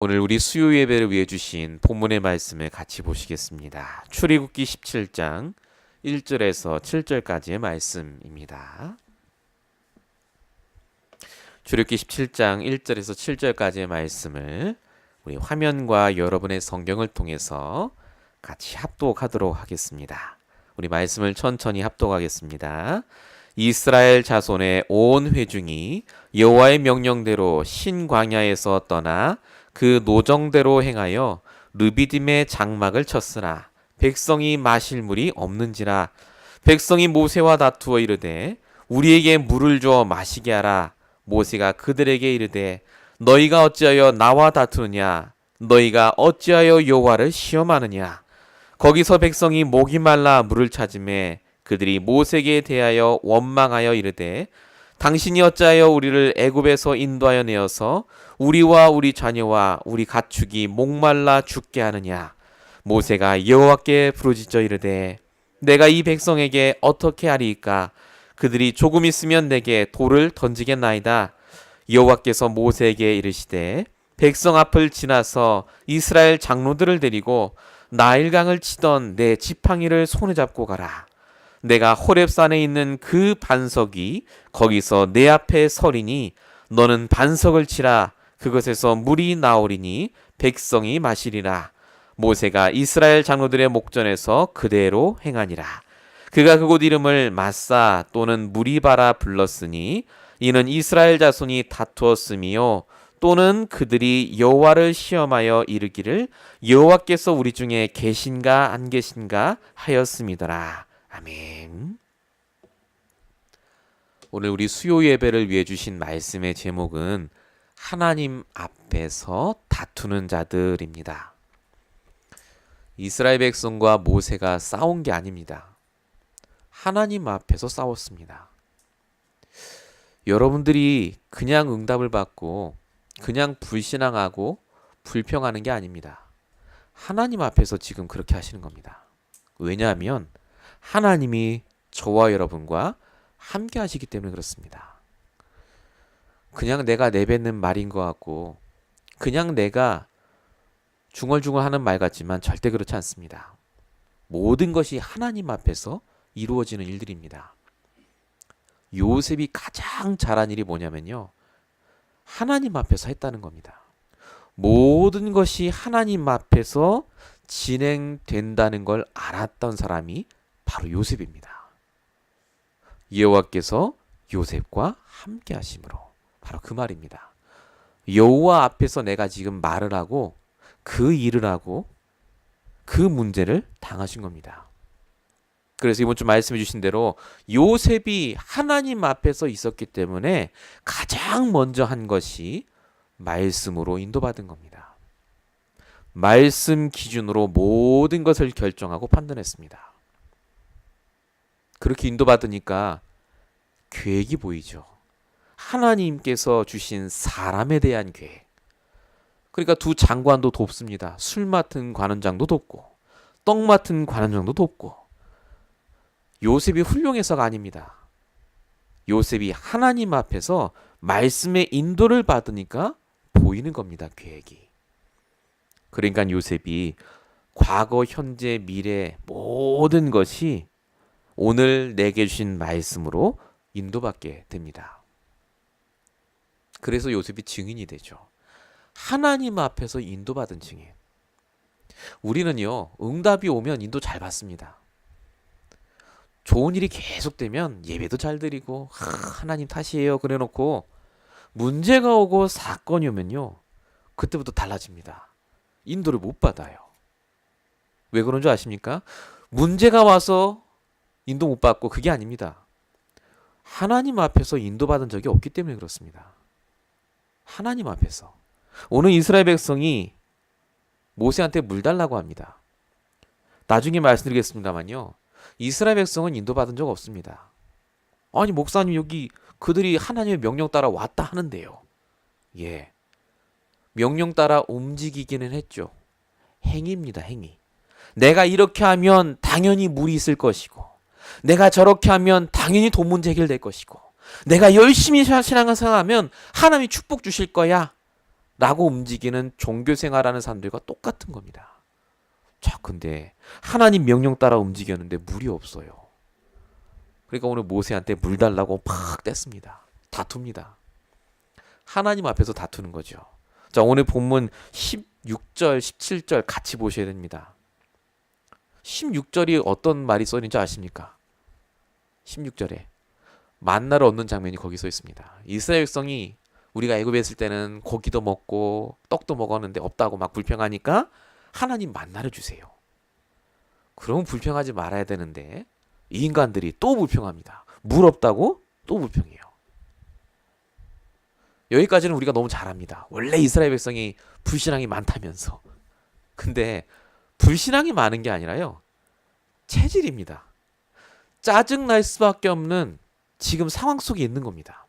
오늘 우리 수요 예배를 위해 주신 본문의 말씀을 같이 보시겠습니다. 출애굽기 17장 1절에서 7절까지의 말씀입니다. 출애굽기 17장 1절에서 7절까지의 말씀을 우리 화면과 여러분의 성경을 통해서 같이 합독하도록 하겠습니다. 우리 말씀을 천천히 합독하겠습니다. 이스라엘 자손의 온 회중이 여호와의 명령대로 신광야에서 떠나 그 노정대로 행하여 르비딤의 장막을 쳤으나 백성이 마실 물이 없는지라. 백성이 모세와 다투어 이르되 우리에게 물을 줘 마시게 하라. 모세가 그들에게 이르되 너희가 어찌하여 나와 다투느냐? 너희가 어찌하여 여호와를 시험하느냐? 거기서 백성이 목이 말라 물을 찾으매 그들이 모세에게 대하여 원망하여 이르되 당신이 어찌하여 우리를 애굽에서 인도하여 내어서 우리와 우리 자녀와 우리 가축이 목말라 죽게 하느냐? 모세가 여호와께 부르짖어 이르되 내가 이 백성에게 어떻게 하리이까? 그들이 조금 있으면 내게 돌을 던지겠나이다. 여호와께서 모세에게 이르시되 백성 앞을 지나서 이스라엘 장로들을 데리고 나일강을 치던 내 지팡이를 손에 잡고 가라. 내가 호렙산에 있는 그 반석이 거기서 내 앞에 서리니 너는 반석을 치라. 그것에서 물이 나오리니 백성이 마시리라. 모세가 이스라엘 장로들의 목전에서 그대로 행하니라. 그가 그곳 이름을 마사 또는 무리바라 불렀으니 이는 이스라엘 자손이 다투었음이요 또는 그들이 여호와를 시험하여 이르기를 여호와께서 우리 중에 계신가 안 계신가 하였음이더라. 아멘. 오늘 우리 수요 예배를 위해 주신 말씀의 제목은 하나님 앞에서 다투는 자들입니다. 이스라엘 백성과 모세가 싸운 게 아닙니다. 하나님 앞에서 싸웠습니다. 여러분들이 그냥 응답을 받고 그냥 불신앙하고 불평하는 게 아닙니다. 하나님 앞에서 지금 그렇게 하시는 겁니다. 왜냐하면 하나님이 저와 여러분과 함께 하시기 때문에 그렇습니다. 그냥 내가 내뱉는 말인 것 같고 그냥 내가 중얼중얼하는 말 같지만 절대 그렇지 않습니다. 모든 것이 하나님 앞에서 이루어지는 일들입니다. 요셉이 가장 잘한 일이 뭐냐면요, 하나님 앞에서 했다는 겁니다. 모든 것이 하나님 앞에서 진행된다는 걸 알았던 사람이 바로 요셉입니다. 여호와께서 요셉과 함께 하심으로, 바로 그 말입니다. 여호와 앞에서 내가 지금 말을 하고 그 일을 하고 그 문제를 당하신 겁니다. 그래서 이번 주 말씀해 주신 대로 요셉이 하나님 앞에서 있었기 때문에 가장 먼저 한 것이 말씀으로 인도받은 겁니다. 말씀 기준으로 모든 것을 결정하고 판단했습니다. 그렇게 인도받으니까 계획이 보이죠. 하나님께서 주신 사람에 대한 계획. 그러니까 두 장관도 돕습니다. 술 맡은 관원장도 돕고 떡 맡은 관원장도 돕고. 요셉이 훌륭해서가 아닙니다. 요셉이 하나님 앞에서 말씀의 인도를 받으니까 보이는 겁니다. 계획이. 그러니까 요셉이 과거, 현재, 미래 모든 것이 오늘 내게 주신 말씀으로 인도받게 됩니다. 그래서 요셉이 증인이 되죠. 하나님 앞에서 인도받은 증인. 우리는요, 응답이 오면 인도 잘 받습니다. 좋은 일이 계속되면 예배도 잘 드리고 하나님 탓이에요 그래놓고 문제가 오고 사건이 오면요, 그때부터 달라집니다. 인도를 못 받아요. 왜 그런 줄 아십니까? 문제가 와서 인도 못 받고 그게 아닙니다. 하나님 앞에서 인도받은 적이 없기 때문에 그렇습니다. 하나님 앞에서. 오늘 이스라엘 백성이 모세한테 물 달라고 합니다. 나중에 말씀드리겠습니다만요, 이스라엘 백성은 인도받은 적 없습니다. 아니 목사님, 여기 그들이 하나님의 명령 따라 왔다 하는데요. 예, 명령 따라 움직이기는 했죠. 행위입니다. 행위. 내가 이렇게 하면 당연히 물이 있을 것이고, 내가 저렇게 하면 당연히 돈 문제 해결될 것이고, 내가 열심히 신앙을 생활하면 하나님이 축복 주실 거야. 라고 움직이는 종교생활하는 사람들과 똑같은 겁니다. 자, 근데 하나님 명령 따라 움직였는데 물이 없어요. 그러니까 오늘 모세한테 물 달라고 팍 뗐습니다. 다툽니다. 하나님 앞에서 다투는 거죠. 자, 오늘 본문 16절, 17절 같이 보셔야 됩니다. 16절이 어떤 말이 써있는지 아십니까? 16절에 만나를 얻는 장면이 거기 써 있습니다. 이스라엘 백성이 우리가 애굽에 있을 때는 고기도 먹고 떡도 먹었는데 없다고 막 불평하니까 하나님 만나를 주세요. 그럼 불평하지 말아야 되는데 이 인간들이 또 불평합니다. 물 없다고 또 불평해요. 여기까지는 우리가 너무 잘합니다. 원래 이스라엘 백성이 불신앙이 많다면서. 근데 불신앙이 많은 게 아니라요. 체질입니다. 짜증날 수밖에 없는 지금 상황 속에 있는 겁니다.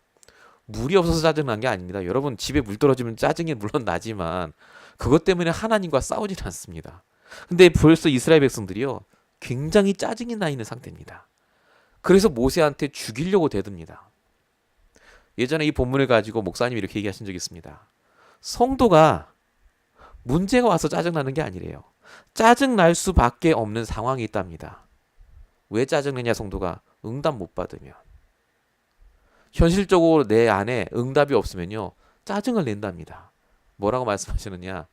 물이 없어서 짜증난 게 아닙니다. 여러분 집에 물 떨어지면 짜증이 물론 나지만 그것 때문에 하나님과 싸우지는 않습니다. 근데 벌써 이스라엘 백성들이요. 굉장히 짜증이 나 있는 상태입니다. 그래서 모세한테 죽이려고 대듭니다. 예전에 이 본문을 가지고 목사님이 이렇게 얘기하신 적이 있습니다. 성도가 문제가 와서 짜증나는 게 아니래요. 짜증날 수밖에 없는 상황이 있답니다. 왜 짜증내냐 성도가? 응답 못 받으면. 현실적으로 내 안에 응답이 없으면요. 짜증을 낸답니다. 뭐라고 말씀하시느냐?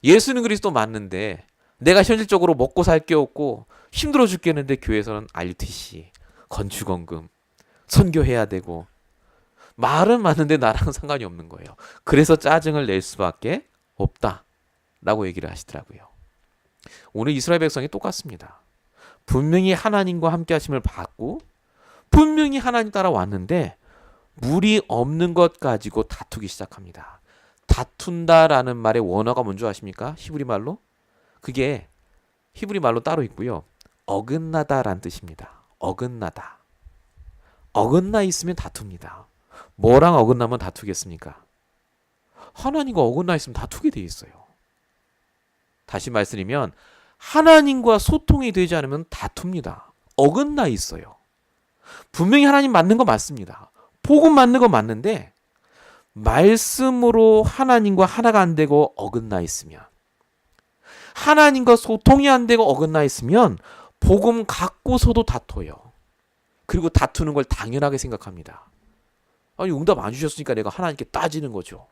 예수는 그리스도 맞는데 내가 현실적으로 먹고 살 게 없고 힘들어 죽겠는데 교회에서는 RUTC, 건축원금, 선교해야 되고 말은 맞는데 나랑 상관이 없는 거예요. 그래서 짜증을 낼 수밖에 없다라고 얘기를 하시더라고요. 오늘 이스라엘 백성이 똑같습니다. 분명히 하나님과 함께 하심을 받고 분명히 하나님 따라 왔는데 물이 없는 것 가지고 다투기 시작합니다. 다툰다라는 말의 원어가 뭔지 아십니까? 히브리 말로? 그게 히브리 말로 따로 있고요. 어긋나다라는 뜻입니다. 어긋나다. 어긋나 있으면 다툽니다. 뭐랑 어긋나면 다투겠습니까? 하나님과 어긋나 있으면 다투게 돼 있어요. 다시 말씀드리면 하나님과 소통이 되지 않으면 다툽니다. 어긋나 있어요. 분명히 하나님 맞는 거 맞습니다. 복음 맞는 거 맞는데 말씀으로 하나님과 하나가 안 되고 어긋나 있으면 하나님과 소통이 안 되고 어긋나 있으면 복음 갖고서도 다퉈요. 그리고 다투는 걸 당연하게 생각합니다. 아니 응답 안 주셨으니까 내가 하나님께 따지는 거죠.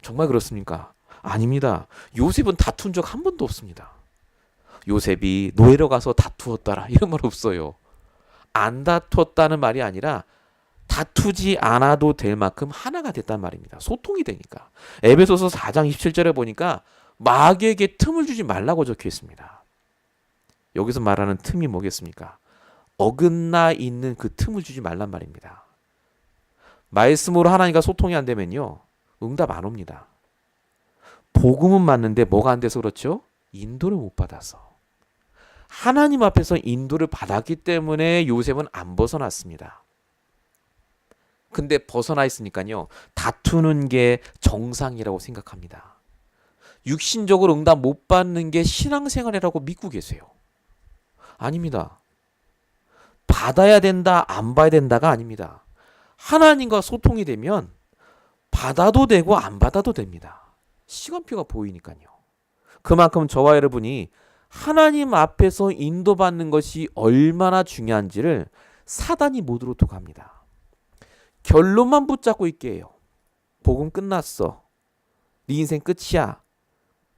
정말 그렇습니까? 아닙니다. 요셉은 다툰 적 한 번도 없습니다. 요셉이 노예로 가서 다투었더라 이런 말 없어요. 안 다투었다는 말이 아니라 다투지 않아도 될 만큼 하나가 됐단 말입니다. 소통이 되니까. 에베소서 4장 27절에 보니까 마귀에게 틈을 주지 말라고 적혀 있습니다. 여기서 말하는 틈이 뭐겠습니까? 어긋나 있는 그 틈을 주지 말란 말입니다. 말씀으로 하나님과 소통이 안 되면요. 응답 안 옵니다. 복음은 맞는데 뭐가 안 돼서 그렇죠? 인도를 못 받아서. 하나님 앞에서 인도를 받았기 때문에 요셉은 안 벗어났습니다. 근데 벗어나 있으니까요. 다투는 게 정상이라고 생각합니다. 육신적으로 응답 못 받는 게 신앙생활이라고 믿고 계세요. 아닙니다. 받아야 된다, 안 받아야 된다가 아닙니다. 하나님과 소통이 되면 받아도 되고 안 받아도 됩니다. 시간표가 보이니까요. 그만큼 저와 여러분이 하나님 앞에서 인도받는 것이 얼마나 중요한지를 사단이 못 얻도록 합니다. 결론만 붙잡고 있게 해요. 복음 끝났어. 네 인생 끝이야.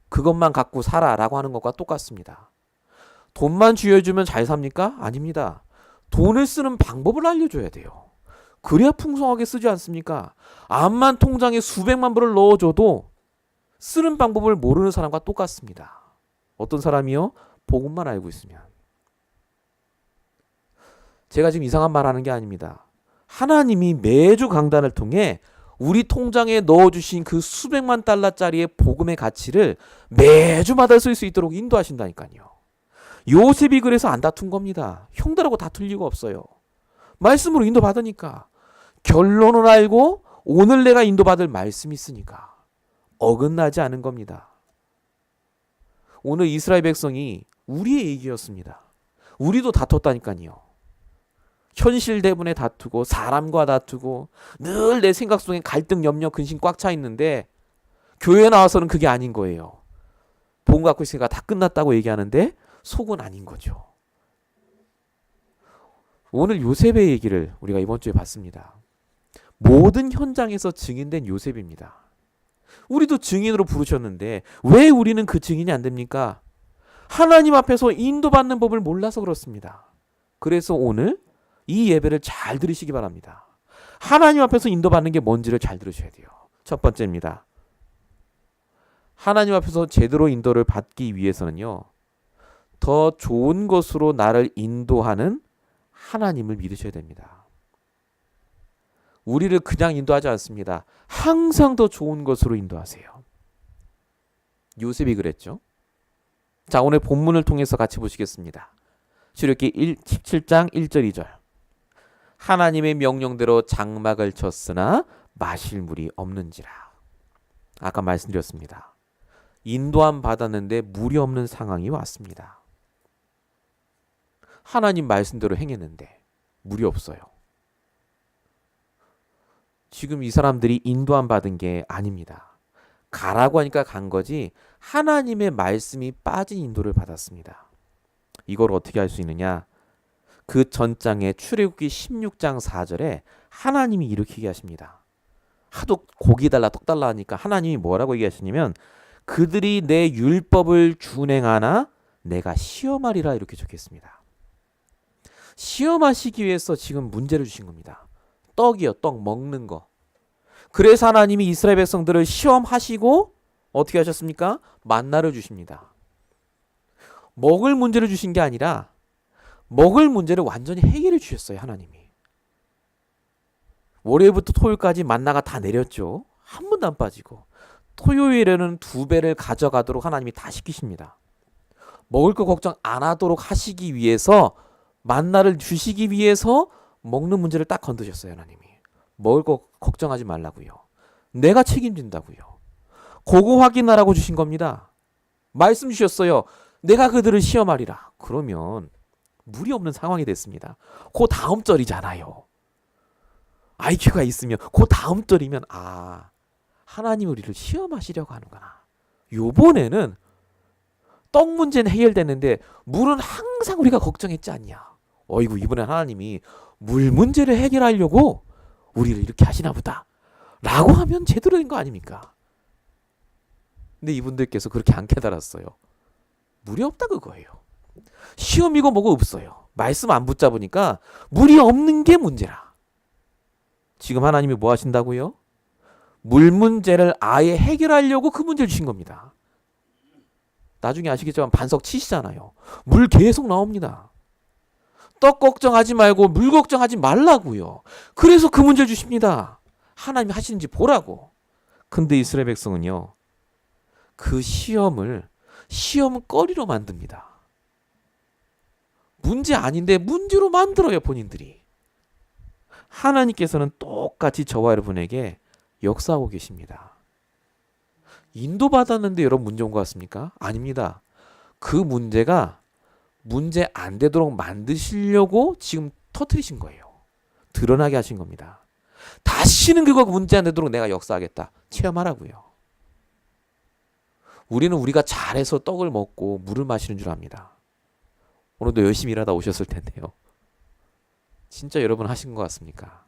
그것만 갖고 살아라고 하는 것과 똑같습니다. 돈만 쥐어주면 잘 삽니까? 아닙니다. 돈을 쓰는 방법을 알려줘야 돼요. 그래야 풍성하게 쓰지 않습니까? 암만 통장에 수백만 불을 넣어줘도 쓰는 방법을 모르는 사람과 똑같습니다. 어떤 사람이요? 복음만 알고 있으면. 제가 지금 이상한 말 하는 게 아닙니다. 하나님이 매주 강단을 통해 우리 통장에 넣어주신 그 수백만 달러짜리의 복음의 가치를 매주마다 쓸 수 있도록 인도하신다니까요. 요셉이 그래서 안 다툰 겁니다. 형들하고 다툴 이유가 없어요. 말씀으로 인도받으니까. 결론을 알고 오늘 내가 인도받을 말씀이 있으니까. 어긋나지 않은 겁니다. 오늘 이스라엘 백성이 우리의 얘기였습니다. 우리도 다퉜다니까요. 현실 때문에 다투고 사람과 다투고 늘 내 생각 속에 갈등, 염려, 근심 꽉 차 있는데 교회 나와서는 그게 아닌 거예요. 복음 갖고 있으니까 다 끝났다고 얘기하는데 속은 아닌 거죠. 오늘 요셉의 얘기를 우리가 이번 주에 봤습니다. 모든 현장에서 증인된 요셉입니다. 우리도 증인으로 부르셨는데 왜 우리는 그 증인이 안 됩니까? 하나님 앞에서 인도받는 법을 몰라서 그렇습니다. 그래서 오늘 이 예배를 잘 들으시기 바랍니다. 하나님 앞에서 인도받는 게 뭔지를 잘 들으셔야 돼요. 첫 번째입니다. 하나님 앞에서 제대로 인도를 받기 위해서는요, 더 좋은 것으로 나를 인도하는 하나님을 믿으셔야 됩니다. 우리를 그냥 인도하지 않습니다. 항상 더 좋은 것으로 인도하세요. 요셉이 그랬죠. 자, 오늘 본문을 통해서 같이 보시겠습니다. 출애굽기 17장 1절 2절. 하나님의 명령대로 장막을 쳤으나 마실 물이 없는지라. 아까 말씀드렸습니다. 인도함 받았는데 물이 없는 상황이 왔습니다. 하나님 말씀대로 행했는데 물이 없어요. 지금 이 사람들이 인도함 받은 게 아닙니다. 가라고 하니까 간 거지 하나님의 말씀이 빠진 인도를 받았습니다. 이걸 어떻게 할 수 있느냐? 그 전장에 출애굽기 16장 4절에 하나님이 이렇게 얘기하십니다. 하도 고기 달라 떡 달라 하니까 하나님이 뭐라고 얘기하시냐면 그들이 내 율법을 준행하나 내가 시험하리라 이렇게 적혔습니다. 시험하시기 위해서 지금 문제를 주신 겁니다. 떡이요, 떡 먹는 거. 그래서 하나님이 이스라엘 백성들을 시험하시고 어떻게 하셨습니까? 만나를 주십니다. 먹을 문제를 주신 게 아니라 먹을 문제를 완전히 해결해 주셨어요. 하나님이. 월요일부터 토요일까지 만나가 다 내렸죠. 한 번도 안 빠지고. 토요일에는 2배를 가져가도록 하나님이 다 시키십니다. 먹을 거 걱정 안 하도록 하시기 위해서 만나를 주시기 위해서 먹는 문제를 딱 건드셨어요. 하나님이. 먹을 거 걱정하지 말라고요. 내가 책임진다고요. 그거 확인하라고 주신 겁니다. 말씀 주셨어요. 내가 그들을 시험하리라. 그러면 물이 없는 상황이 됐습니다. 그 다음 절이잖아요. IQ가 있으면 그 다음 절이면 아 하나님 우리를 시험하시려고 하는구나. 요번에는 떡 문제는 해결됐는데 물은 항상 우리가 걱정했지 않냐. 어이구 이번엔 하나님이 물 문제를 해결하려고 우리를 이렇게 하시나 보다. 라고 하면 제대로 된 거 아닙니까? 근데 이분들께서 그렇게 안 깨달았어요. 물이 없다 그거예요. 시험이고 뭐고 없어요. 말씀 안 붙잡으니까 물이 없는 게 문제라. 지금 하나님이 뭐 하신다고요? 물 문제를 아예 해결하려고 그 문제를 주신 겁니다. 나중에 아시겠지만 반석 치시잖아요. 물 계속 나옵니다. 떡 걱정하지 말고 물 걱정하지 말라고요. 그래서 그 문제를 주십니다. 하나님이 하시는지 보라고. 근데 이스라엘 백성은요. 그 시험을 시험거리로 만듭니다. 문제 아닌데 문제로 만들어요. 본인들이. 하나님께서는 똑같이 저와 여러분에게 역사하고 계십니다. 인도받았는데 여러분 문제 온 것 같습니까? 아닙니다. 그 문제가 문제 안 되도록 만드시려고 지금 터뜨리신 거예요. 드러나게 하신 겁니다. 다시는 그거 문제 안 되도록 내가 역사하겠다. 체험하라고요. 우리는 우리가 잘해서 떡을 먹고 물을 마시는 줄 압니다. 오늘도 열심히 일하다 오셨을 텐데요. 진짜 여러분 하신 것 같습니까?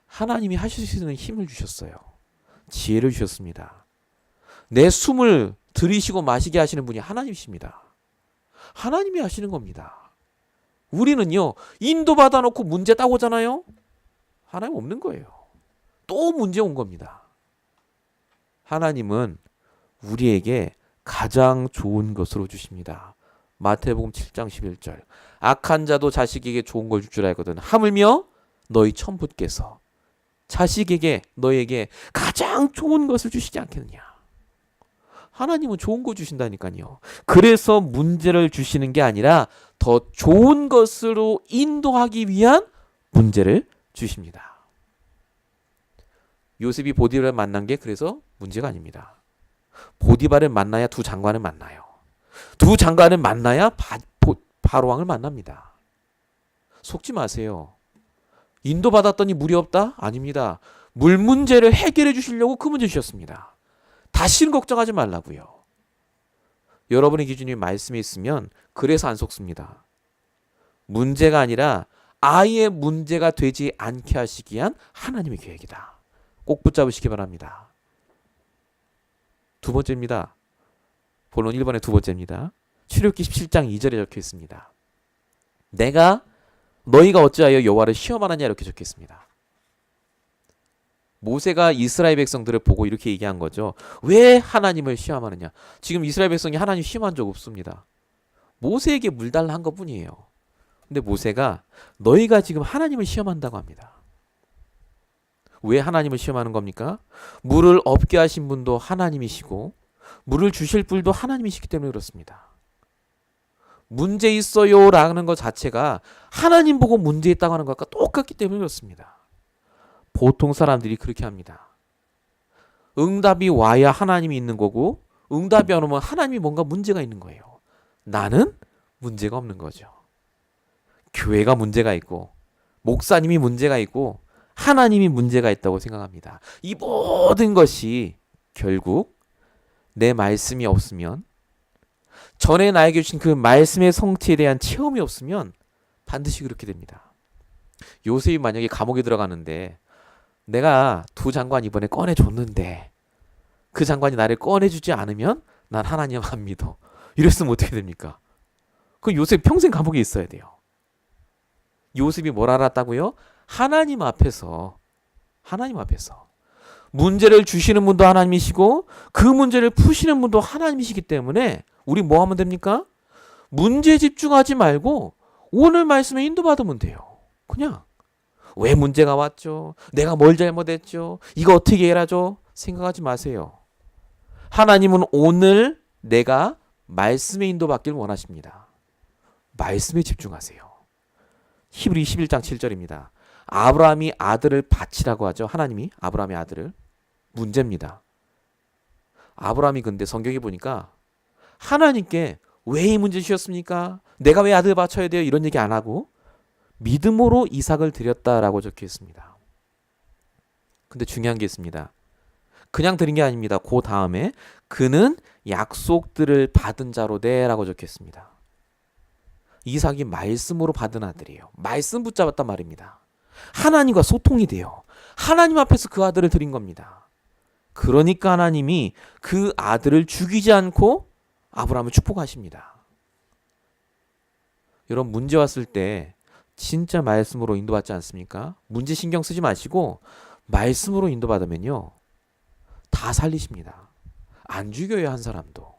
하나님이 하실 수 있는 힘을 주셨어요. 지혜를 주셨습니다. 내 숨을 들이쉬고 마시게 하시는 분이 하나님이십니다. 하나님이 하시는 겁니다. 우리는요. 인도받아 놓고 문제 딱 오잖아요. 하나님 없는 거예요. 또 문제 온 겁니다. 하나님은 우리에게 가장 좋은 것으로 주십니다. 마태복음 7장 11절. 악한 자도 자식에게 좋은 걸 줄 줄 알거든. 하물며 너희 천부께서 자식에게 너에게 가장 좋은 것을 주시지 않겠느냐. 하나님은 좋은 거 주신다니까요. 그래서 문제를 주시는 게 아니라 더 좋은 것으로 인도하기 위한 문제를 주십니다. 요셉이 보디발을 만난 게 그래서 문제가 아닙니다. 보디발을 만나야 두 장관을 만나요. 두 장관을 만나야 바로왕을 만납니다. 속지 마세요. 인도받았더니 물이 없다? 아닙니다. 물 문제를 해결해 주시려고 그 문제 주셨습니다. 다시는 걱정하지 말라고요. 여러분의 기준이 말씀에 있으면 그래서 안 속습니다. 문제가 아니라 아예 문제가 되지 않게 하시기 위한 하나님의 계획이다. 꼭 붙잡으시기 바랍니다. 두 번째입니다. 본론 1번의 두 번째입니다. 출애굽기 17장 2절에 적혀 있습니다. 너희가 어찌하여 여호와를 시험하느냐 이렇게 적혀 있습니다. 모세가 이스라엘 백성들을 보고 이렇게 얘기한 거죠. 왜 하나님을 시험하느냐. 지금 이스라엘 백성이 하나님 시험한 적 없습니다. 모세에게 물 달라 한 것뿐이에요. 근데 모세가 너희가 지금 하나님을 시험한다고 합니다. 왜 하나님을 시험하는 겁니까? 물을 없게 하신 분도 하나님이시고 물을 주실 분도 하나님이시기 때문에 그렇습니다. 문제 있어요 라는 것 자체가 하나님 보고 문제 있다고 하는 것과 똑같기 때문에 그렇습니다. 보통 사람들이 그렇게 합니다. 응답이 와야 하나님이 있는 거고 응답이 안 오면 하나님이 뭔가 문제가 있는 거예요. 나는 문제가 없는 거죠. 교회가 문제가 있고 목사님이 문제가 있고 하나님이 문제가 있다고 생각합니다. 이 모든 것이 결국 내 말씀이 없으면 전에 나에게 주신 그 말씀의 성취에 대한 체험이 없으면 반드시 그렇게 됩니다. 요셉이 만약에 감옥에 들어가는데 내가 두 장관 이번에 꺼내줬는데 그 장관이 나를 꺼내주지 않으면 난 하나님 안 믿어. 이랬으면 어떻게 됩니까? 그럼 요셉 평생 감옥에 있어야 돼요. 요셉이 뭘 알았다고요? 하나님 앞에서 문제를 주시는 분도 하나님이시고 그 문제를 푸시는 분도 하나님이시기 때문에 우리 뭐 하면 됩니까? 문제에 집중하지 말고 오늘 말씀에 인도받으면 돼요. 그냥 왜 문제가 왔죠? 내가 뭘 잘못했죠? 이거 어떻게 해라죠? 생각하지 마세요. 하나님은 오늘 내가 말씀에 인도받기를 원하십니다. 말씀에 집중하세요. 히브리 11장 7절입니다. 아브라함이 아들을 바치라고 하죠. 하나님이 아브라함의 아들을. 문제입니다. 아브라함이 근데 성경에 보니까 하나님께 왜 이 문제 주셨습니까? 내가 왜 아들 바쳐야 돼요? 이런 얘기 안 하고 믿음으로 이삭을 드렸다라고 적혀 있습니다. 근데 중요한 게 있습니다. 그냥 드린 게 아닙니다. 그 다음에 그는 약속들을 받은 자로 돼라고 적혀 있습니다. 이삭이 말씀으로 받은 아들이에요. 말씀 붙잡았단 말입니다. 하나님과 소통이 돼요. 하나님 앞에서 그 아들을 드린 겁니다. 그러니까 하나님이 그 아들을 죽이지 않고 아브라함을 축복하십니다. 여러분 문제 왔을 때 진짜 말씀으로 인도받지 않습니까? 문제 신경 쓰지 마시고 말씀으로 인도받으면요. 다 살리십니다. 안 죽여요, 한 사람도.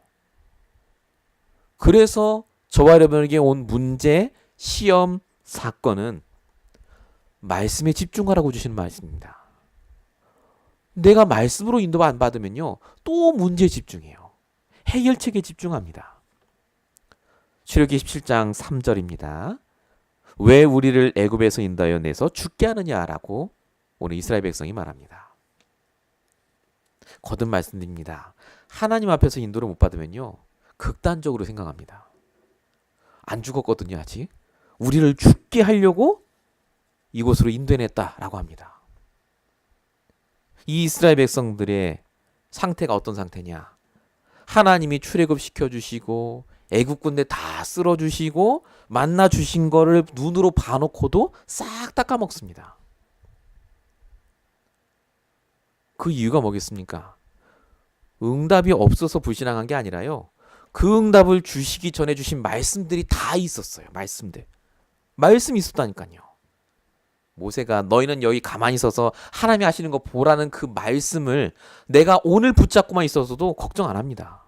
그래서 저와 여러분에게 온 문제, 시험, 사건은 말씀에 집중하라고 주시는 말씀입니다. 내가 말씀으로 인도 안 받으면요. 또 문제에 집중해요. 해결책에 집중합니다. 출애굽기 17장 3절입니다. 왜 우리를 애굽에서 인도하여 내서 죽게 하느냐라고 오늘 이스라엘 백성이 말합니다. 거듭 말씀드립니다. 하나님 앞에서 인도를 못 받으면요. 극단적으로 생각합니다. 안 죽었거든요, 아직. 우리를 죽게 하려고 이곳으로 인도해냈다라고 합니다. 이 이스라엘 백성들의 상태가 어떤 상태냐? 하나님이 출애굽 시켜주시고 애국 군대 다 쓸어주시고 만나 주신 거를 눈으로 봐놓고도 싹 다 까먹습니다. 그 이유가 뭐겠습니까? 응답이 없어서 불신앙한 게 아니라요. 그 응답을 주시기 전에 주신 말씀들이 다 있었어요. 말씀이 있었다니까요. 모세가 너희는 여기 가만히 있어서 하나님이 하시는 거 보라는 그 말씀을 내가 오늘 붙잡고만 있어서도 걱정 안 합니다.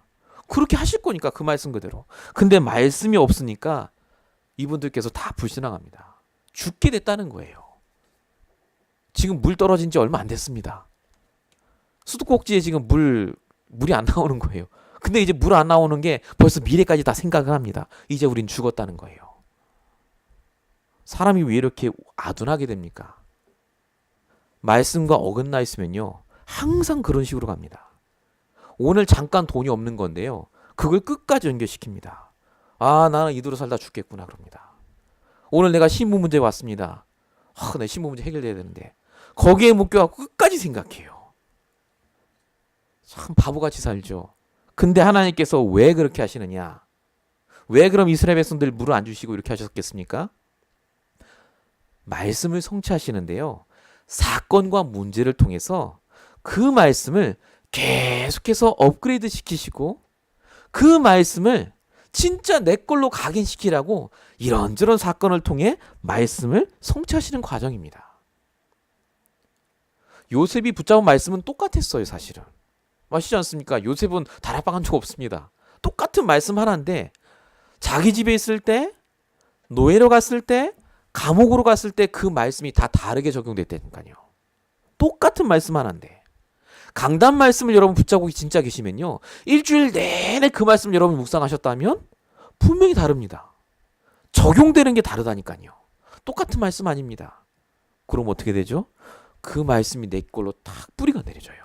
그렇게 하실 거니까 그 말씀 그대로. 근데 말씀이 없으니까 이분들께서 다 불신앙합니다. 죽게 됐다는 거예요. 지금 물 떨어진 지 얼마 안 됐습니다. 수도꼭지에 지금 물이 안 나오는 거예요. 근데 이제 물 안 나오는 게 벌써 미래까지 다 생각을 합니다. 이제 우린 죽었다는 거예요. 사람이 왜 이렇게 아둔하게 됩니까? 말씀과 어긋나 있으면요. 항상 그런 식으로 갑니다. 오늘 잠깐 돈이 없는 건데요. 그걸 끝까지 연결시킵니다. 아, 나는 이대로 살다 죽겠구나 그럽니다. 오늘 내가 신문 문제 왔습니다. 내 신문 문제 해결돼야 되는데 거기에 묶여갖고 끝까지 생각해요. 참 바보같이 살죠. 근데 하나님께서 왜 그렇게 하시느냐? 왜 그럼 이스라엘 백성들 물을 안 주시고 이렇게 하셨겠습니까? 말씀을 성취하시는데요. 사건과 문제를 통해서 그 말씀을 계속해서 업그레이드 시키시고 그 말씀을 진짜 내 걸로 각인시키라고 이런저런 사건을 통해 말씀을 성취하시는 과정입니다. 요셉이 붙잡은 말씀은 똑같았어요, 사실은. 맞시지 않습니까? 요셉은 다락방한 적 없습니다. 똑같은 말씀 하나인데 자기 집에 있을 때, 노예로 갔을 때, 감옥으로 갔을 때 그 말씀이 다 다르게 적용됐다니까요. 똑같은 말씀 하나인데 강단 말씀을 여러분 붙잡고 진짜 계시면요. 일주일 내내 그 말씀 여러분 묵상하셨다면 분명히 다릅니다. 적용되는 게 다르다니까요. 똑같은 말씀 아닙니다. 그럼 어떻게 되죠? 그 말씀이 내 걸로 탁 뿌리가 내려져요.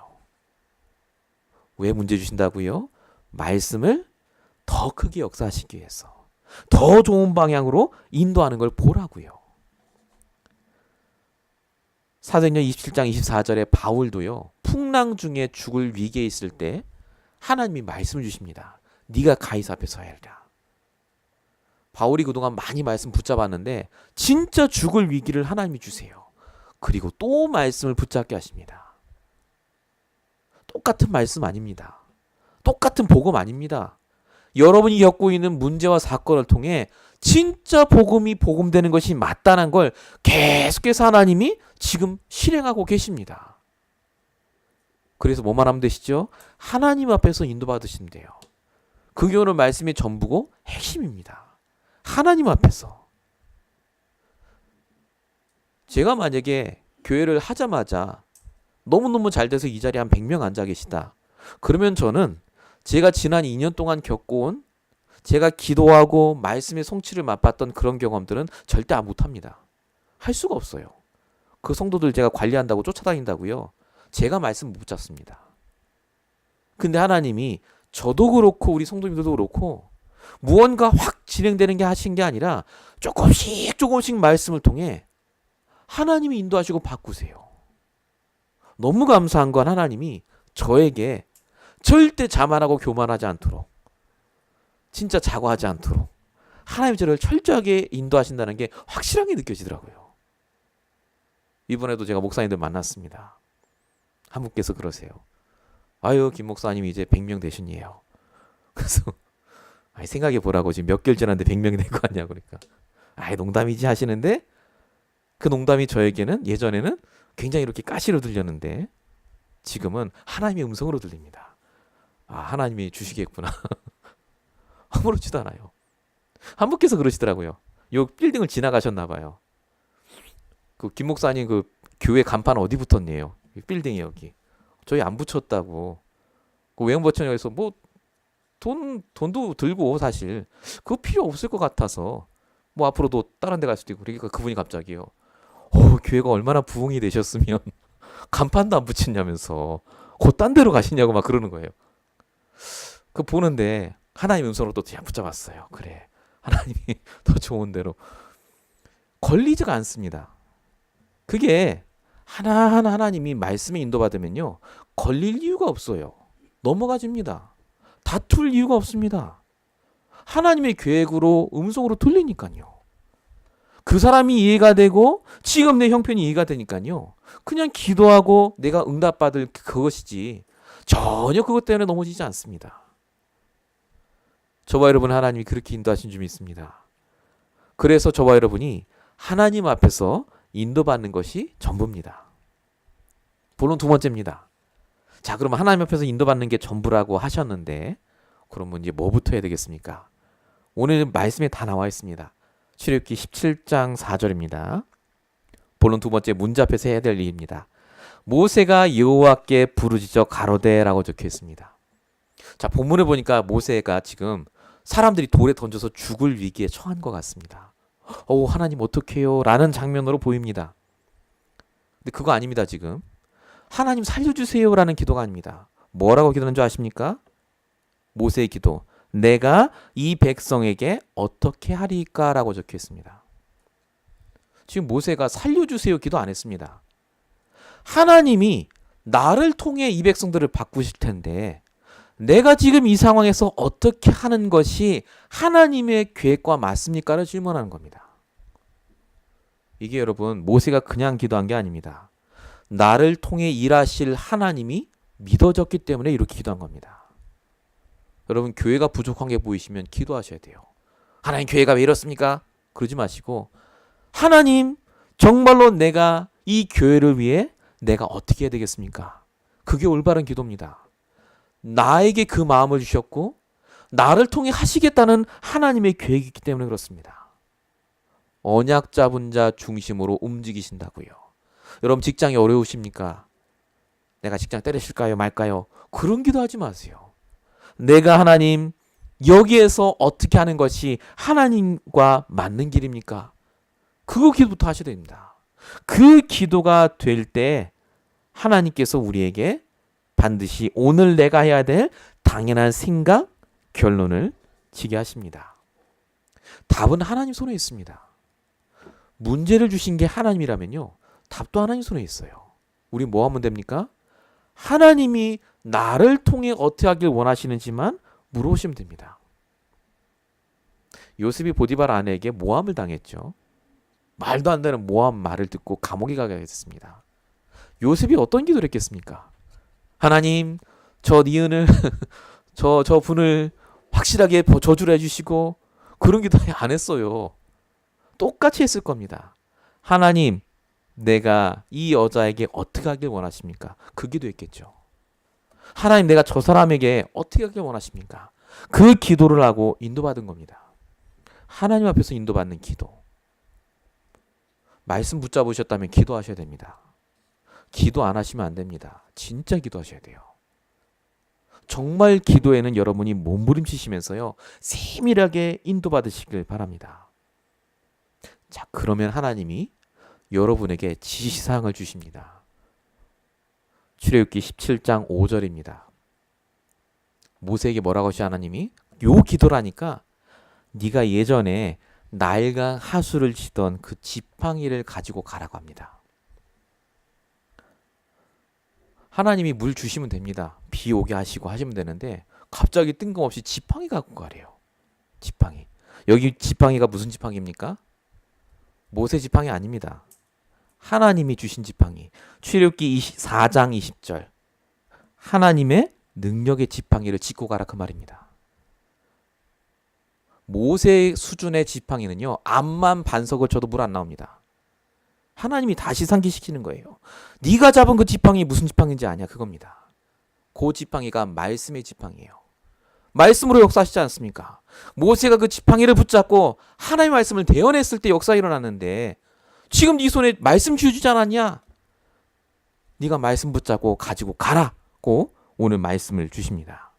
왜 문제 주신다고요? 말씀을 더 크게 역사하시기 위해서 더 좋은 방향으로 인도하는 걸 보라고요. 사도행전 27장 24절에 바울도요. 풍랑 중에 죽을 위기에 있을 때 하나님이 말씀을 주십니다. 네가 가이사 앞에 서야 하리라. 바울이 그동안 많이 말씀 붙잡았는데 진짜 죽을 위기를 하나님이 주세요. 그리고 또 말씀을 붙잡게 하십니다. 똑같은 말씀 아닙니다. 똑같은 복음 아닙니다. 여러분이 겪고 있는 문제와 사건을 통해 진짜 복음이 복음되는 것이 맞다는 걸 계속해서 하나님이 지금 실행하고 계십니다. 그래서 뭐만 하면 되시죠? 하나님 앞에서 인도받으시면 돼요. 그 경우는 말씀이 전부고 핵심입니다. 하나님 앞에서. 제가 만약에 교회를 하자마자 너무너무 잘 돼서 이 자리에 한 100명 앉아 계시다. 그러면 저는 제가 지난 2년 동안 겪어온 제가 기도하고 말씀의 성취를 맛봤던 그런 경험들은 절대 못합니다. 할 수가 없어요. 그 성도들 제가 관리한다고 쫓아다닌다고요. 제가 말씀 못 잡습니다. 근데 하나님이 저도 그렇고 우리 성도님들도 그렇고 무언가 확 진행되는 게 하신 게 아니라 조금씩 말씀을 통해 하나님이 인도하시고 바꾸세요. 너무 감사한 건 하나님이 저에게 절대 자만하고 교만하지 않도록 진짜 자과하지 않도록 하나님이 저를 철저하게 인도하신다는 게 확실하게 느껴지더라고요. 이번에도 제가 목사님들 만났습니다. 한 분께서 그러세요. 아유 김 목사님 이제 100명 되셨네요. 그래서 생각해 보라고 지금 몇 개월 지났는데 100명이 된 거 아니야 그러니까 농담이지 하시는데 그 농담이 저에게는 예전에는 굉장히 이렇게 가시로 들렸는데 지금은 하나님의 음성으로 들립니다. 하나님이 주시겠구나. 아무렇지도 않아요. 한 분께서 그러시더라고요. 요 빌딩을 지나가셨나 봐요. 그 김 목사님 그 교회 간판 어디 붙었네요. 빌딩이 여기. 저희 안 붙였다고. 그 외형버천역에서 뭐 돈도 들고 사실 그거 필요 없을 것 같아서 뭐 앞으로도 다른 데 갈 수도 있고 그러니까 그분이 갑자기요. 교회가 얼마나 부흥이 되셨으면 간판도 안 붙였냐면서 곧 딴 데로 가시냐고 막 그러는 거예요. 그 보는데 하나님 음성으로 또 그냥 붙잡았어요. 그래. 하나님이 더 좋은 대로. 걸리지가 않습니다. 그게 하나하나 하나님이 말씀에 인도받으면요. 걸릴 이유가 없어요. 넘어가집니다. 다툴 이유가 없습니다. 하나님의 계획으로 음성으로 들리니까요. 그 사람이 이해가 되고 지금 내 형편이 이해가 되니까요. 그냥 기도하고 내가 응답받을 그것이지 전혀 그것 때문에 넘어지지 않습니다. 저와 여러분 하나님이 그렇게 인도하신 줄 믿습니다. 그래서 저와 여러분이 하나님 앞에서 인도받는 것이 전부입니다. 본론 두 번째입니다. 자, 그럼 하나님 앞에서 인도받는 게 전부라고 하셨는데 그러면 이제 뭐부터 해야 되겠습니까? 오늘 말씀에 다 나와 있습니다. 출애굽기 17장 4절입니다. 본론 두 번째 문제 앞에서 해야 될 일입니다. 모세가 여호와께 부르짖어 가로되라고 적혀 있습니다. 자, 본문을 보니까 모세가 지금 사람들이 돌에 던져서 죽을 위기에 처한 것 같습니다. 하나님 어떡해요? 라는 장면으로 보입니다. 근데 그거 아닙니다, 지금. 하나님 살려주세요 라는 기도가 아닙니다. 뭐라고 기도하는 줄 아십니까? 모세의 기도. 내가 이 백성에게 어떻게 하리까? 라고 적혀 있습니다. 지금 모세가 살려주세요 기도 안 했습니다. 하나님이 나를 통해 이 백성들을 바꾸실 텐데 내가 지금 이 상황에서 어떻게 하는 것이 하나님의 계획과 맞습니까를 질문하는 겁니다. 이게 여러분 모세가 그냥 기도한 게 아닙니다. 나를 통해 일하실 하나님이 믿어졌기 때문에 이렇게 기도한 겁니다. 여러분 교회가 부족한 게 보이시면 기도하셔야 돼요. 하나님 교회가 왜 이렇습니까? 그러지 마시고 하나님 정말로 내가 이 교회를 위해 내가 어떻게 해야 되겠습니까? 그게 올바른 기도입니다. 나에게 그 마음을 주셨고 나를 통해 하시겠다는 하나님의 계획이 있기 때문에 그렇습니다. 언약 잡은 자 중심으로 움직이신다고요. 여러분 직장이 어려우십니까? 내가 직장 때리실까요 말까요? 그런 기도하지 마세요. 내가 하나님 여기에서 어떻게 하는 것이 하나님과 맞는 길입니까? 그거 기도부터 하셔야 됩니다. 그 기도가 될 때 하나님께서 우리에게 반드시 오늘 내가 해야 될 당연한 생각, 결론을 지게 하십니다. 답은 하나님 손에 있습니다. 문제를 주신 게 하나님이라면요. 답도 하나님 손에 있어요. 우리 뭐 하면 됩니까? 하나님이 나를 통해 어떻게 하길 원하시는지만 물어보시면 됩니다. 요셉이 보디발 아내에게 모함을 당했죠. 말도 안 되는 모함 말을 듣고 감옥에 가게 됐습니다. 요셉이 어떤 기도를 했겠습니까? 하나님, 저 니은을 저 분을 확실하게 저주를 해주시고 그런 기도 안 했어요. 똑같이 했을 겁니다. 하나님, 내가 이 여자에게 어떻게 하길 원하십니까? 그 기도했겠죠. 하나님, 내가 저 사람에게 어떻게 하길 원하십니까? 그 기도를 하고 인도받은 겁니다. 하나님 앞에서 인도받는 기도. 말씀 붙잡으셨다면 기도하셔야 됩니다. 기도 안 하시면 안 됩니다. 진짜 기도하셔야 돼요. 정말 기도에는 여러분이 몸부림치시면서요. 세밀하게 인도받으시길 바랍니다. 자, 그러면 하나님이 여러분에게 지시사항을 주십니다. 출애굽기 17장 5절입니다. 모세에게 뭐라고 하시 하나님이? 요 기도라니까 네가 예전에 나일강 하수를 치던 그 지팡이를 가지고 가라고 합니다. 하나님이 물 주시면 됩니다. 비 오게 하시고 하시면 되는데 갑자기 뜬금없이 지팡이 갖고 가래요. 지팡이. 여기 지팡이가 무슨 지팡이입니까? 모세 지팡이 아닙니다. 하나님이 주신 지팡이. 출애굽기 4장 20절. 하나님의 능력의 지팡이를 짚고 가라 그 말입니다. 모세 수준의 지팡이는요. 암만 반석을 쳐도 물 안 나옵니다. 하나님이 다시 상기시키는 거예요. 네가 잡은 그 지팡이 무슨 지팡이인지 아냐 그겁니다. 그 지팡이가 말씀의 지팡이에요. 말씀으로 역사하시지 않습니까? 모세가 그 지팡이를 붙잡고 하나님의 말씀을 대언했을 때 역사가 일어났는데 지금 네 손에 말씀 쥐어주지 않았냐? 네가 말씀 붙잡고 가지고 가라고 오늘 말씀을 주십니다.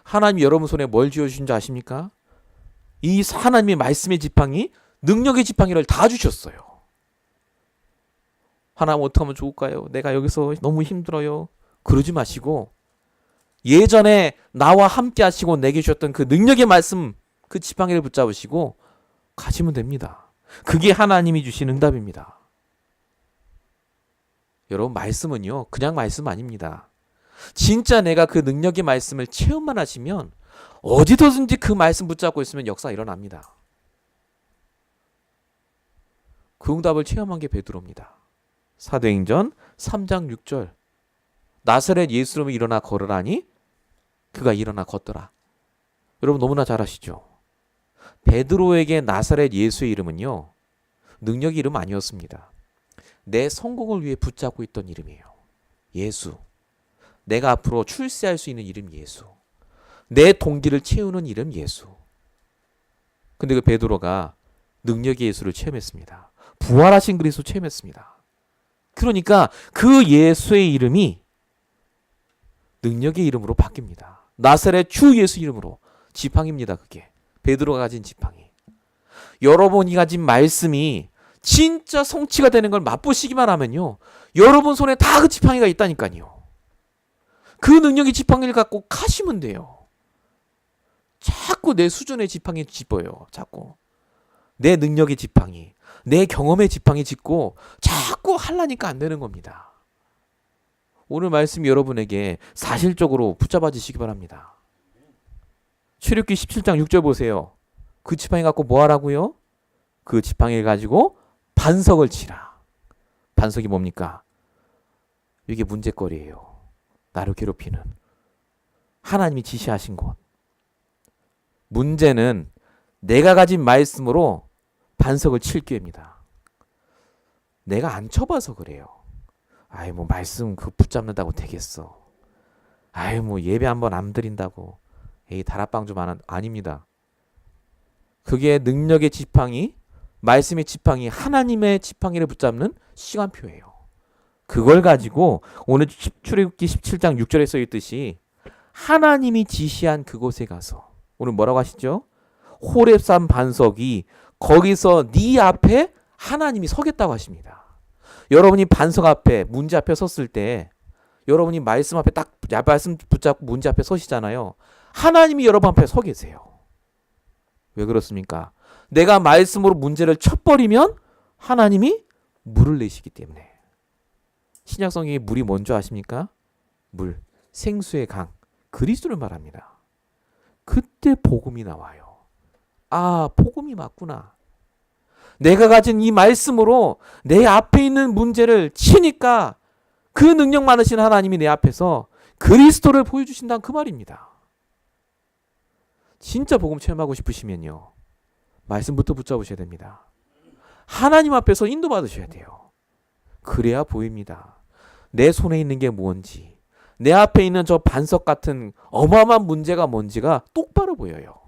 하나님이 여러분 손에 뭘 쥐어주신 줄 아십니까? 이 하나님의 말씀의 지팡이, 능력의 지팡이를 다 주셨어요. 하나님 어떻게 하면 좋을까요? 내가 여기서 너무 힘들어요. 그러지 마시고 예전에 나와 함께 하시고 내게 주셨던 그 능력의 말씀, 그 지팡이를 붙잡으시고 가시면 됩니다. 그게 하나님이 주신 응답입니다. 여러분 말씀은요. 그냥 말씀 아닙니다. 진짜 내가 그 능력의 말씀을 체험만 하시면 어디서든지 그 말씀 붙잡고 있으면 역사가 일어납니다. 그 응답을 체험한 게 베드로입니다. 사도행전 3장 6절. 나사렛 예수로 일어나 걸으라니 그가 일어나 걷더라. 여러분 너무나 잘 아시죠? 베드로에게 나사렛 예수의 이름은요. 능력의 이름 아니었습니다. 내 성공을 위해 붙잡고 있던 이름이에요. 예수. 내가 앞으로 출세할 수 있는 이름 예수. 내 동기를 채우는 이름 예수. 근데 그 베드로가 능력의 예수를 체험했습니다. 부활하신 그리스도 체험했습니다. 그러니까 그 예수의 이름이 능력의 이름으로 바뀝니다. 나사렛 주 예수 이름으로. 지팡이입니다. 그게 베드로가 가진 지팡이. 여러분이 가진 말씀이 진짜 성취가 되는 걸 맛보시기만 하면요. 여러분 손에 다 그 지팡이가 있다니까요. 그 능력의 지팡이를 갖고 가시면 돼요. 자꾸 내 수준의 지팡이 짚어요. 자꾸. 내 능력의 지팡이. 내 경험의 지팡이 짚고 자꾸 하려니까 안 되는 겁니다. 오늘 말씀이 여러분에게 사실적으로 붙잡아지시기 바랍니다. 출애굽기 17장 6절 보세요. 그 지팡이 갖고 뭐 하라고요? 그 지팡이를 가지고 반석을 치라. 반석이 뭡니까? 이게 문제거리예요. 나를 괴롭히는 하나님이 지시하신 것. 문제는 내가 가진 말씀으로 반석을 칠 기회입니다. 내가 안 쳐봐서 그래요. 아이 뭐 말씀 그 붙잡는다고 되겠어. 아이 뭐 예배 한번 안 드린다고. 에이 다락방 좀 아닙니다. 그게 능력의 지팡이, 말씀의 지팡이, 하나님의 지팡이를 붙잡는 시간표예요. 그걸 가지고 오늘 출애굽기 17장 6절에 써 있듯이 하나님이 지시한 그곳에 가서 오늘 뭐라고 하시죠? 호렙산 반석이 거기서 네 앞에 하나님이 서겠다고 하십니다. 여러분이 반석 앞에 문제 앞에 섰을 때 여러분이 말씀 앞에 딱 말씀 붙잡고 문제 앞에 서시잖아요. 하나님이 여러분 앞에 서 계세요. 왜 그렇습니까? 내가 말씀으로 문제를 쳐버리면 하나님이 물을 내시기 때문에. 신약 성경에 물이 뭔지 아십니까? 물, 생수의 강, 그리스도를 말합니다. 그때 복음이 나와요. 아, 복음이 맞구나. 내가 가진 이 말씀으로 내 앞에 있는 문제를 치니까 그 능력 많으신 하나님이 내 앞에서 그리스도를 보여주신다는 그 말입니다. 진짜 복음 체험하고 싶으시면요. 말씀부터 붙잡으셔야 됩니다. 하나님 앞에서 인도받으셔야 돼요. 그래야 보입니다. 내 손에 있는 게 뭔지, 내 앞에 있는 저 반석 같은 어마어마한 문제가 뭔지가 똑바로 보여요.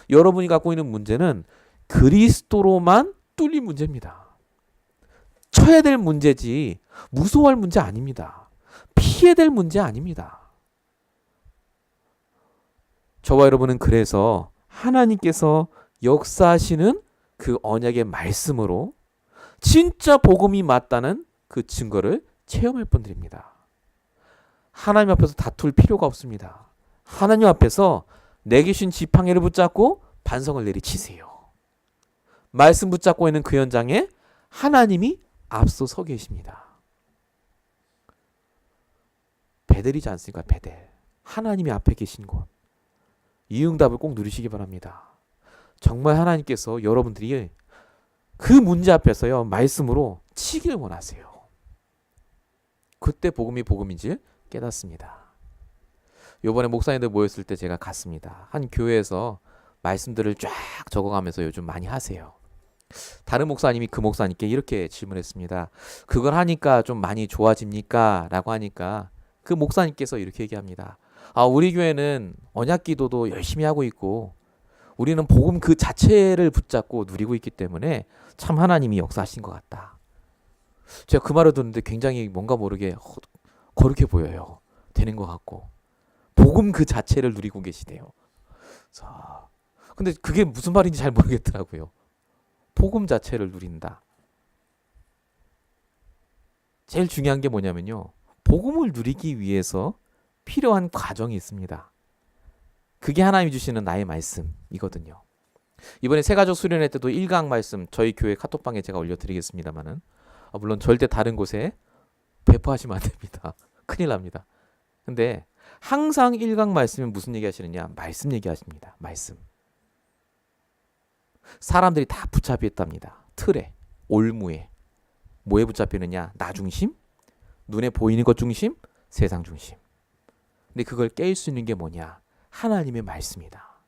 여러분이 갖고 있는 문제는 그리스도로만 뚫린 문제입니다. 쳐야 될 문제지 무서워할 문제 아닙니다. 피해야 될 문제 아닙니다. 저와 여러분은 그래서 하나님께서 역사하시는 그 언약의 말씀으로 진짜 복음이 맞다는 그 증거를 체험할 분들입니다. 하나님 앞에서 다툴 필요가 없습니다. 하나님 앞에서 내게 주신 지팡이를 붙잡고 반성을 내리치세요. 말씀 붙잡고 있는 그 현장에 하나님이 앞서 서 계십니다. 베델이지 않습니까? 베델. 하나님이 앞에 계신 곳. 이 응답을 꼭 누리시기 바랍니다. 정말 하나님께서 여러분들이 그 문제 앞에서요 말씀으로 치기를 원하세요. 그때 복음이 복음인지 깨닫습니다. 요번에 목사님들 모였을 때 제가 갔습니다. 한 교회에서 말씀들을 쫙 적어가면서 요즘 많이 하세요. 다른 목사님이 그 목사님께 이렇게 질문했습니다. 그걸 하니까 좀 많이 좋아집니까? 라고 하니까 그 목사님께서 이렇게 얘기합니다. 아, 우리 교회는 언약 기도도 열심히 하고 있고 우리는 복음 그 자체를 붙잡고 누리고 있기 때문에 참 하나님이 역사하신 것 같다. 제가 그 말을 듣는데 굉장히 뭔가 모르게 거룩해 보여요. 되는 것 같고. 복음 그 자체를 누리고 계시대요. 자, 근데 그게 무슨 말인지 잘 모르겠더라고요. 복음 자체를 누린다. 제일 중요한 게 뭐냐면요. 복음을 누리기 위해서 필요한 과정이 있습니다. 그게 하나님이 주시는 나의 말씀이거든요. 이번에 새가족 수련회 때도 1강 말씀 저희 교회 카톡방에 제가 올려드리겠습니다만은 물론 절대 다른 곳에 배포하시면 안 됩니다. 큰일 납니다. 근데 항상 1강 말씀은 무슨 얘기 하시느냐? 말씀 얘기 하십니다. 말씀. 사람들이 다 붙잡혀 있답니다. 틀에, 올무에. 뭐에 붙잡히느냐? 나 중심, 눈에 보이는 것 중심, 세상 중심. 근데 그걸 깰 수 있는 게 뭐냐? 하나님의 말씀이다.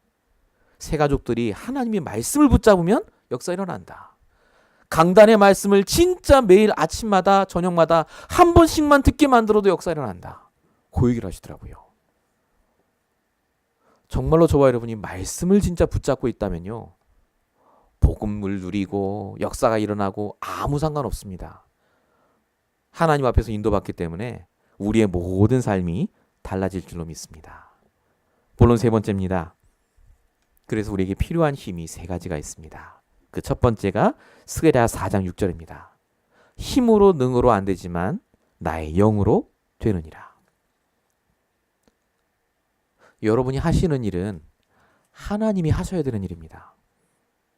새 가족들이 하나님의 말씀을 붙잡으면 역사 일어난다. 강단의 말씀을 진짜 매일 아침마다 저녁마다 한 번씩만 듣게 만들어도 역사 일어난다. 그 얘기를 하시더라고요. 정말로 저와 여러분이 말씀을 진짜 붙잡고 있다면요. 복음을 누리고 역사가 일어나고 아무 상관없습니다. 하나님 앞에서 인도받기 때문에 우리의 모든 삶이 달라질 줄로 믿습니다. 본론 세 번째입니다. 그래서 우리에게 필요한 힘이 세 가지가 있습니다. 그 첫 번째가 스가랴 4장 6절입니다. 힘으로 능으로 안 되지만 나의 영으로 되느니라. 여러분이 하시는 일은 하나님이 하셔야 되는 일입니다.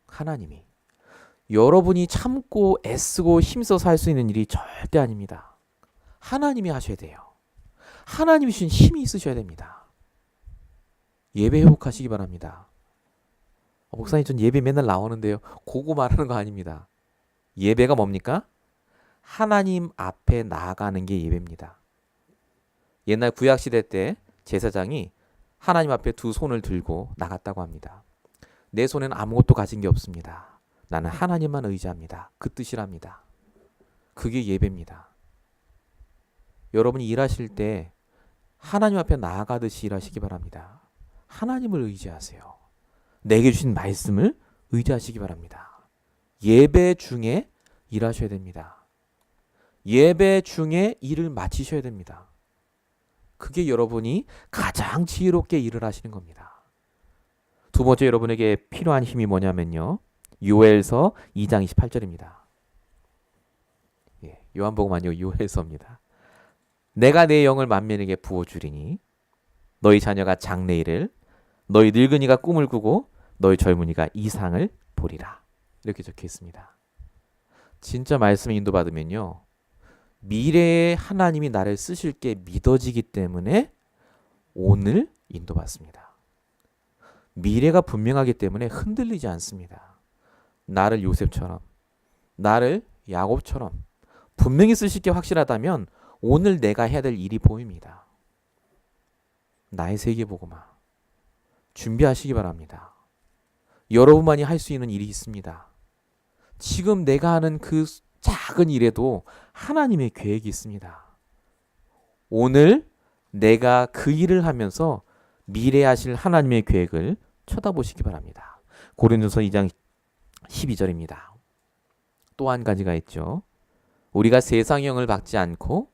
하나님이. 여러분이 참고 애쓰고 힘써서 할 수 있는 일이 절대 아닙니다. 하나님이 하셔야 돼요. 하나님이 주신 힘이 있으셔야 됩니다. 예배 회복하시기 바랍니다. 목사님 전 예배 맨날 나오는데요. 그거 말하는 거 아닙니다. 예배가 뭡니까? 하나님 앞에 나아가는 게 예배입니다. 옛날 구약시대 때 제사장이 하나님 앞에 두 손을 들고 나갔다고 합니다. 내 손에는 아무것도 가진 게 없습니다. 나는 하나님만 의지합니다. 그 뜻이랍니다. 그게 예배입니다. 여러분이 일하실 때 하나님 앞에 나아가듯이 일하시기 바랍니다. 하나님을 의지하세요. 내게 주신 말씀을 의지하시기 바랍니다. 예배 중에 일하셔야 됩니다. 예배 중에 일을 마치셔야 됩니다. 그게 여러분이 가장 지혜롭게 일을 하시는 겁니다. 두 번째 여러분에게 필요한 힘이 뭐냐면요. 요엘서 2장 28절입니다. 요한복음 아니고 요엘서입니다. 내가 내 영을 만민에게 부어주리니 너희 자녀가 장래 이를 너희 늙은이가 꿈을 꾸고 너희 젊은이가 이상을 보리라. 이렇게 적혀 있습니다. 진짜 말씀에 인도받으면요. 미래에 하나님이 나를 쓰실 게 믿어지기 때문에 오늘 인도받습니다. 미래가 분명하기 때문에 흔들리지 않습니다. 나를 요셉처럼, 나를 야곱처럼 분명히 쓰실 게 확실하다면 오늘 내가 해야 될 일이 보입니다. 나의 세계복음화 준비하시기 바랍니다. 여러분만이 할 수 있는 일이 있습니다. 지금 내가 하는 그 작은 일에도 하나님의 계획이 있습니다. 오늘 내가 그 일을 하면서 미래에 하실 하나님의 계획을 쳐다보시기 바랍니다. 고린도서 2장 12절입니다. 또 한 가지가 있죠. 우리가 세상의 영을 받지 않고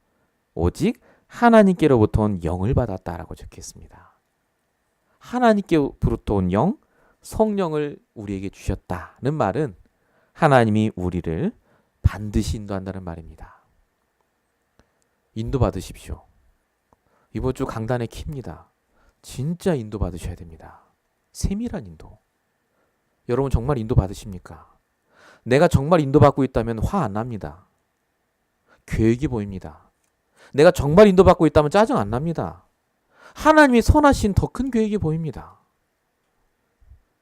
오직 하나님께로부터 온 영을 받았다라고 적혀 있습니다. 하나님께로부터 온 영, 성령을 우리에게 주셨다는 말은 하나님이 우리를 반드시 인도한다는 말입니다. 인도받으십시오. 이번 주 강단의 키입니다. 진짜 인도받으셔야 됩니다. 세밀한 인도. 여러분 정말 인도받으십니까? 내가 정말 인도받고 있다면 화 안 납니다. 계획이 보입니다. 내가 정말 인도받고 있다면 짜증 안 납니다. 하나님이 선하신 더 큰 계획이 보입니다.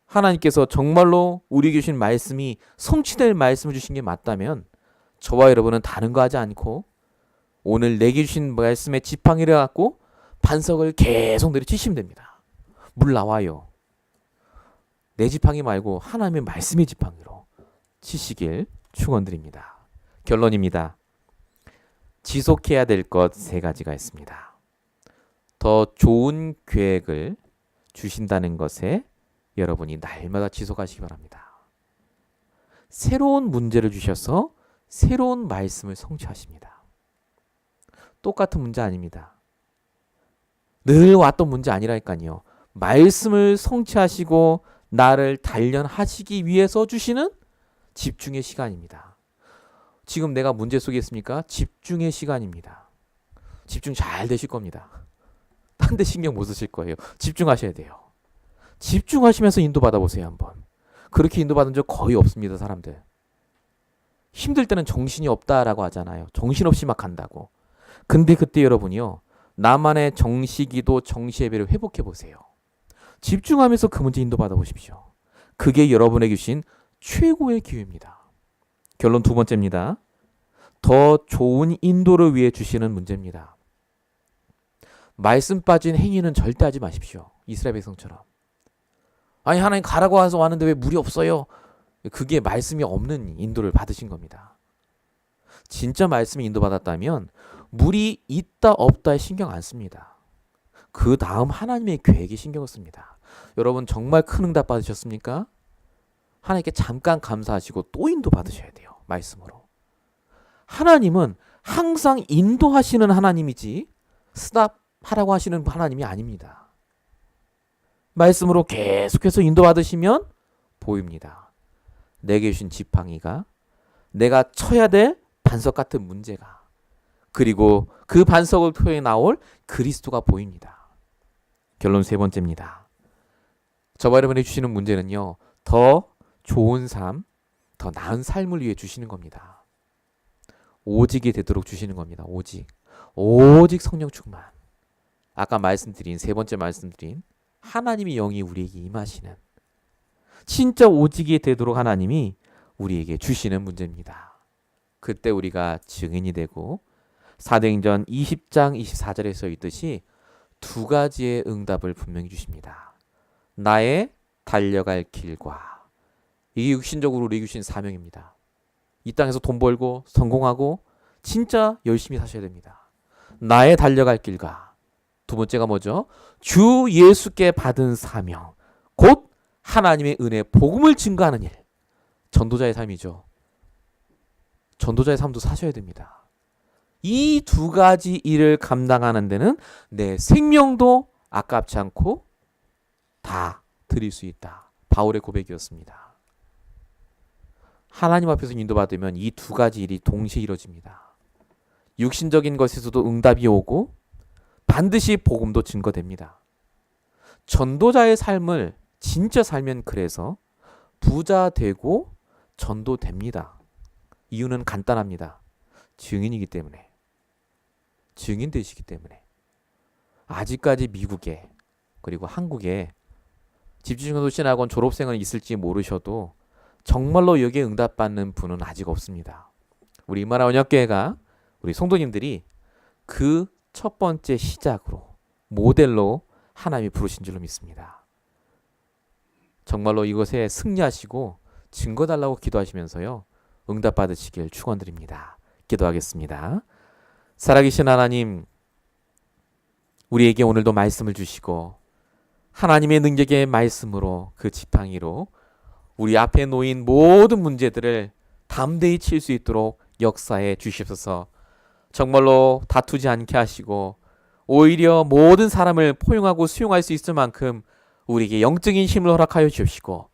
하나님께서 정말로 우리에게 주신 말씀이 성취될 말씀을 주신 게 맞다면 저와 여러분은 다른 거 하지 않고 오늘 내게 주신 말씀에 지팡이를 갖고 반석을 계속 내려치시면 됩니다. 물 나와요. 내 지팡이 말고 하나님의 말씀의 지팡이로 치시길 축원드립니다. 결론입니다. 지속해야 될 것 세 가지가 있습니다. 더 좋은 계획을 주신다는 것에 여러분이 날마다 지속하시기 바랍니다. 새로운 문제를 주셔서 새로운 말씀을 성취하십니다. 똑같은 문제 아닙니다. 늘 왔던 문제 아니라니까요. 말씀을 성취하시고 나를 단련하시기 위해서 주시는 집중의 시간입니다. 지금 내가 문제 속에 있습니까? 집중의 시간입니다. 집중 잘 되실 겁니다. 딴 데 신경 못 쓰실 거예요. 집중하셔야 돼요. 집중하시면서 인도받아 보세요 한번. 그렇게 인도받은 적 거의 없습니다. 사람들. 힘들 때는 정신이 없다라고 하잖아요. 정신없이 막 간다고. 근데 그때 여러분이요. 나만의 정시기도 정시예배를 회복해 보세요. 집중하면서 그 문제 인도받아 보십시오. 그게 여러분에게 주신 최고의 기회입니다. 결론 두 번째입니다. 더 좋은 인도를 위해 주시는 문제입니다. 말씀 빠진 행위는 절대 하지 마십시오. 이스라엘 백성처럼. 아니 하나님 가라고 해서 왔는데 왜 물이 없어요? 그게 말씀이 없는 인도를 받으신 겁니다. 진짜 말씀이 인도받았다면 물이 있다 없다에 신경 안 씁니다. 그 다음 하나님의 계획에 신경을 씁니다. 여러분 정말 큰 응답 받으셨습니까? 하나님께 잠깐 감사하시고 또 인도받으셔야 돼요. 말씀으로. 하나님은 항상 인도하시는 하나님이지 스탑하라고 하시는 하나님이 아닙니다. 말씀으로 계속해서 인도받으시면 보입니다. 내게 주신 지팡이가 내가 쳐야 될 반석 같은 문제가 그리고 그 반석을 통해 나올 그리스도가 보입니다. 결론 세 번째입니다. 저와 여러분이 주시는 문제는요. 더 좋은 삶, 더 나은 삶을 위해 주시는 겁니다. 오직이 되도록 주시는 겁니다. 오직 성령 충만. 아까 말씀드린 세 번째 말씀드린 하나님의 영이 우리에게 임하시는 진짜 오직이 되도록 하나님이 우리에게 주시는 문제입니다. 그때 우리가 증인이 되고 사도행전 20장 24절에 써 있듯이 두 가지의 응답을 분명히 주십니다. 나의 달려갈 길과 이게 육신적으로 우리에게 주신 사명입니다. 이 땅에서 돈 벌고 성공하고 진짜 열심히 사셔야 됩니다. 나의 달려갈 길과 두 번째가 뭐죠? 주 예수께 받은 사명, 곧 하나님의 은혜, 복음을 증거하는 일. 전도자의 삶이죠. 전도자의 삶도 사셔야 됩니다. 이 두 가지 일을 감당하는 데는 내 생명도 아깝지 않고 다 드릴 수 있다. 바울의 고백이었습니다. 하나님 앞에서 인도받으면 이 두 가지 일이 동시에 이루어집니다. 육신적인 것에서도 응답이 오고 반드시 복음도 증거됩니다. 전도자의 삶을 진짜 살면 그래서 부자 되고 전도됩니다. 이유는 간단합니다. 증인이기 때문에. 증인 되시기 때문에. 아직까지 미국에 그리고 한국에 집중신학원 졸업생은 있을지 모르셔도 정말로 여기에 응답받는 분은 아직 없습니다. 우리 이마라 언약교회가 우리 성도님들이 그 첫 번째 시작으로 모델로 하나님이 부르신 줄로 믿습니다. 정말로 이것에 승리하시고 증거 달라고 기도하시면서요. 응답 받으시길 축원드립니다. 기도하겠습니다. 살아계신 하나님, 우리에게 오늘도 말씀을 주시고 하나님의 능력의 말씀으로 그 지팡이로 우리 앞에 놓인 모든 문제들을 담대히 칠 수 있도록 역사해 주시옵소서. 정말로 다투지 않게 하시고 오히려 모든 사람을 포용하고 수용할 수 있을 만큼 우리에게 영적인 힘을 허락하여 주시고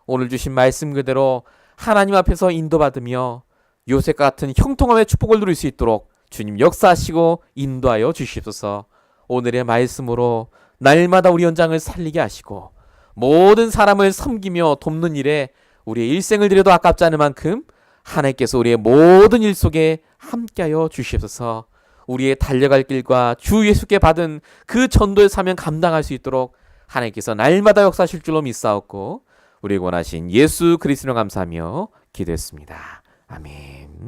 오늘 주신 말씀 그대로 하나님 앞에서 인도받으며 요셉과 같은 형통함의 축복을 누릴 수 있도록 주님 역사하시고 인도하여 주시옵소서. 오늘의 말씀으로 날마다 우리 연장을 살리게 하시고 모든 사람을 섬기며 돕는 일에 우리의 일생을 드려도 아깝지 않을 만큼 하나님께서 우리의 모든 일 속에 함께하여 주시옵소서. 우리의 달려갈 길과 주 예수께 받은 그 전도의 사명 감당할 수 있도록 하나님께서 날마다 역사하실 줄로 믿사옵고 우리에게 원하신 예수 그리스도로 감사하며 기도했습니다. 아멘.